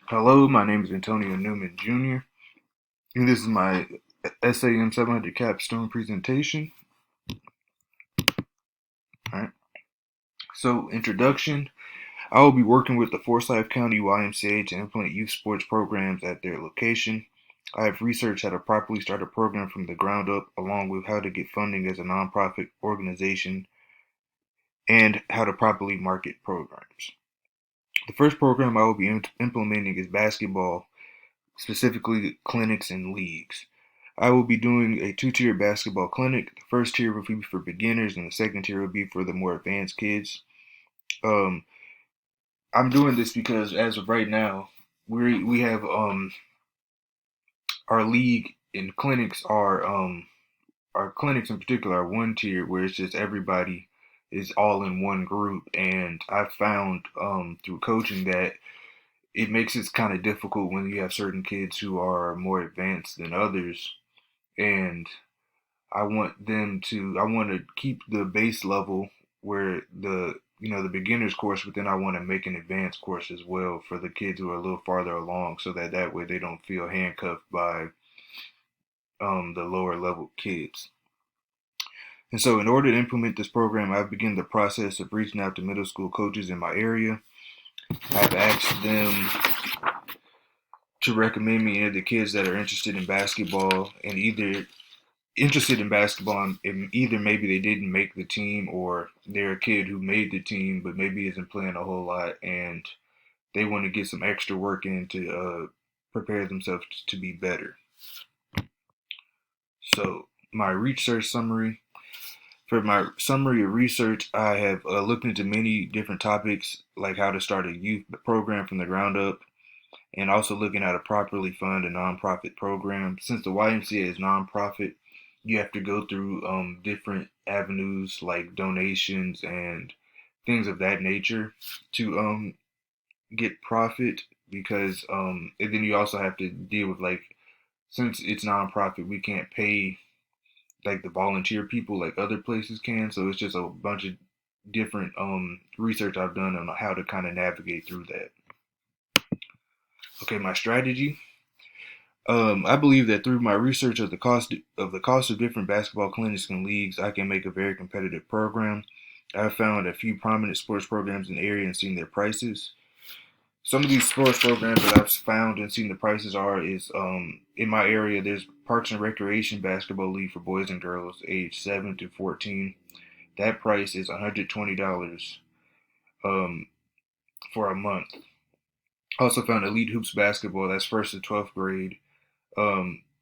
Hello, my name is Antonio Newman Jr., and this is my SAM 700 Capstone Presentation. All right. So, introduction. I will be working with the Forsyth County YMCA to implement youth sports programs at their location. I have researched how to properly start a program from the ground up, along with how to get funding as a nonprofit organization and how to properly market programs. The first program I will be implementing is basketball, specifically clinics and leagues. I will be doing a two-tier basketball clinic. The first tier will be for beginners, and the second tier will be for the more advanced kids. Um, I'm doing this because as of right now, we have our league and clinics are our clinics in particular are one tier where it's just everybody is all in one group, and I've found through coaching that it makes it kind of difficult when you have certain kids who are more advanced than others, and I want to keep the base level where the beginners course, but then I want to make an advanced course as well for the kids who are a little farther along, so that way they don't feel handcuffed by the lower level kids. And so, in order to implement this program, I've begun the process of reaching out to middle school coaches in my area. I've asked them to recommend me any of the kids that are interested in basketball, and either maybe they didn't make the team or they're a kid who made the team but maybe isn't playing a whole lot and they want to get some extra work in to prepare themselves to be better. So, my research summary. For my summary of research, I have looked into many different topics like how to start a youth program from the ground up, and also looking at how to properly fund a nonprofit program. Since the YMCA is nonprofit, you have to go through different avenues like donations and things of that nature to get profit, because and then you also have to deal with, like, since it's nonprofit, we can't pay like the volunteer people like other places can. So it's just a bunch of different research I've done on how to kind of navigate through that. Okay, my strategy. I believe that through my research of the cost of different basketball clinics and leagues, I can make a very competitive program. I've found a few prominent sports programs in the area and seen their prices. Some of these sports programs that I've found and seen the prices are is in my area. There's Parks and Recreation Basketball League for boys and girls age 7 to 14. That price is $120 um, for a month. Also found Elite Hoops Basketball, that's first to 12th grade.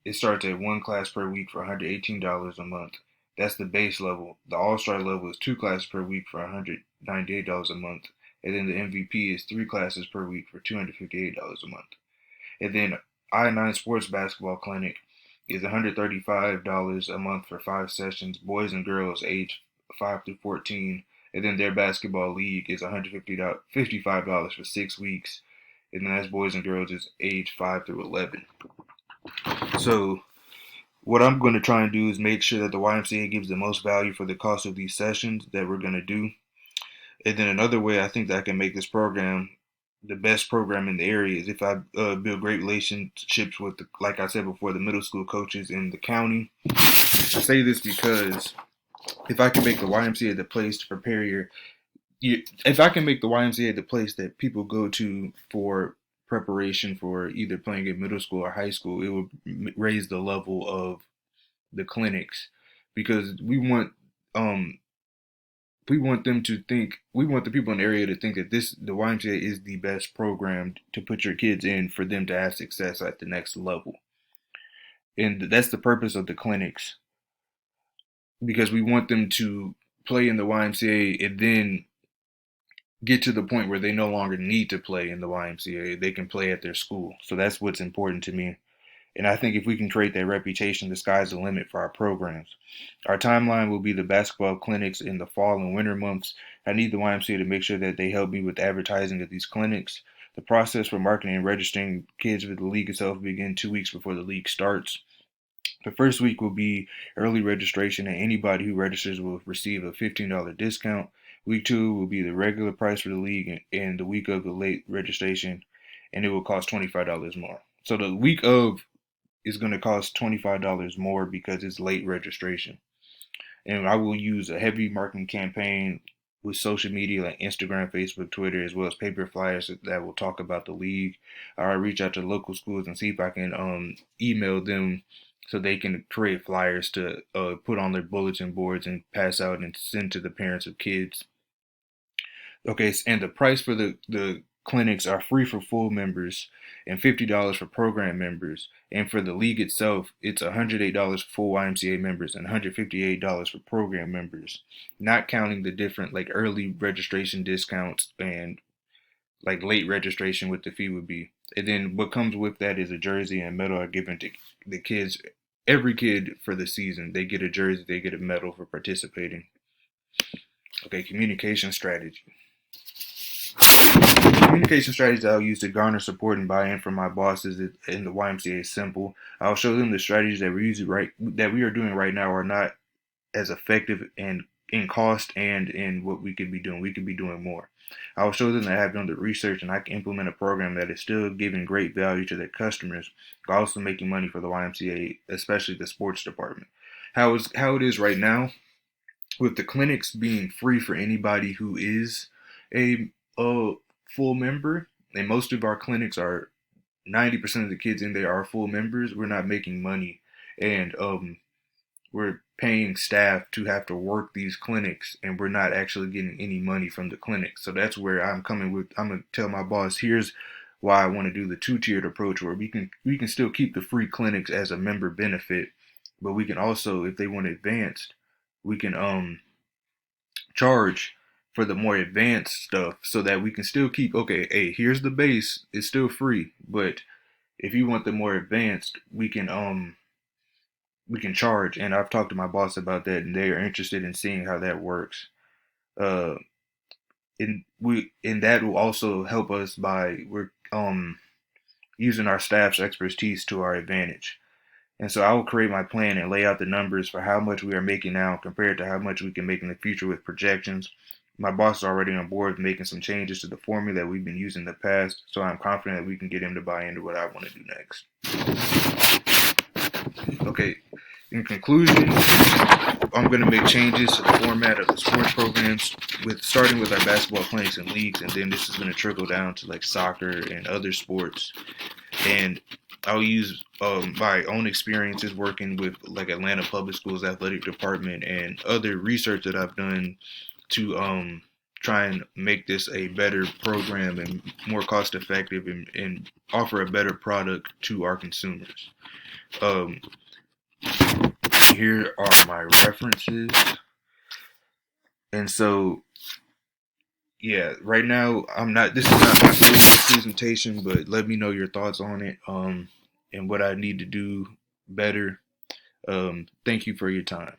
It starts at one class per week for $118 a month. That's the base level. The All-Star level is two classes per week for $198 a month. And then the MVP is three classes per week for $258 a month. And then I-9 Sports Basketball Clinic is $135 a month for 5 sessions, boys and girls age 5 to 14. And then their basketball league is $155 for 6 weeks. And then that's boys and girls is age 5 through 11. So what I'm going to try and do is make sure that the YMCA gives the most value for the cost of these sessions that we're going to do. And then another way I think that I can make this program the best program in the area is if I build great relationships with, like I said before, the middle school coaches in the county. I say this because if I can make the YMCA the place to prepare if I can make the YMCA the place that people go to for preparation for either playing at middle school or high school, it will raise the level of the clinics, because um we want the people in the area to think that the YMCA is the best program to put your kids in for them to have success at the next level. And that's the purpose of the clinics, because we want them to play in the YMCA and then get to the point where they no longer need to play in the YMCA. They can play at their school. So that's what's important to me. And I think if we can create that reputation, the sky's the limit for our programs. Our timeline will be the basketball clinics in the fall and winter months. I need the YMCA to make sure that they help me with advertising of these clinics. The process for marketing and registering kids with the league itself will begin 2 weeks before the league starts. The first week will be early registration, and anybody who registers will receive a $15 discount. Week 2 will be the regular price for the league, and the week of the late registration. and it will cost $25 more. So the week of is going to cost $25 more because it's late registration. And I will use a heavy marketing campaign with social media like Instagram, Facebook, Twitter, as well as paper flyers that will talk about the league. I reach out to local schools and see if I can email them so they can create flyers to put on their bulletin boards and pass out and send to the parents of kids. Okay, and the price for the clinics are free for full members and $50 for program members. And for the league itself, it's $108 for full YMCA members and $158 for program members, not counting the different like early registration discounts and like late registration what the fee would be. And then what comes with that is a jersey and medal are given to the kids. Every kid for the season, they get a jersey, they get a medal for participating. Okay, communication strategy. Communication strategies I'll use to garner support and buy-in from my bosses in the YMCA is simple. I'll show them the strategies that we are doing right now are not as effective and in cost and in what we could be doing. We could be doing more. I'll show them that I have done the research and I can implement a program that is still giving great value to their customers, but also making money for the YMCA, especially the sports department. How it is right now, with the clinics being free for anybody who is a full member, and most of our clinics are 90% of the kids in there are full members. We're not making money, and we're paying staff to have to work these clinics, and we're not actually getting any money from the clinics. So that's where I'm coming with. I'm gonna tell my boss, here's why I want to do the two-tiered approach, where we can still keep the free clinics as a member benefit, but we can also, if they want advanced, we can charge for the more advanced stuff so that we can still keep, okay, hey, here's the base, it's still free, but if you want the more advanced, we can charge. And I've talked to my boss about that, and they are interested in seeing how that works. uh and that will also help us by we're using our staff's expertise to our advantage. And so I will create my plan and lay out the numbers for how much we are making now compared to how much we can make in the future with projections. My boss is already on board with making some changes to the formula that we've been using in the past, so I'm confident that we can get him to buy into what I want to do next. Okay, in conclusion, I'm going to make changes to the format of the sports programs, with starting with our basketball clinics and leagues, and then this is going to trickle down to like soccer and other sports. And I'll use my own experiences working with like Atlanta Public Schools athletic department and other research that I've done to try and make this a better program and more cost effective, and offer a better product to our consumers. Um, Here are my references. And so, yeah, right now this is not my full presentation, but let me know your thoughts on it, and what I need to do better. Thank you for your time.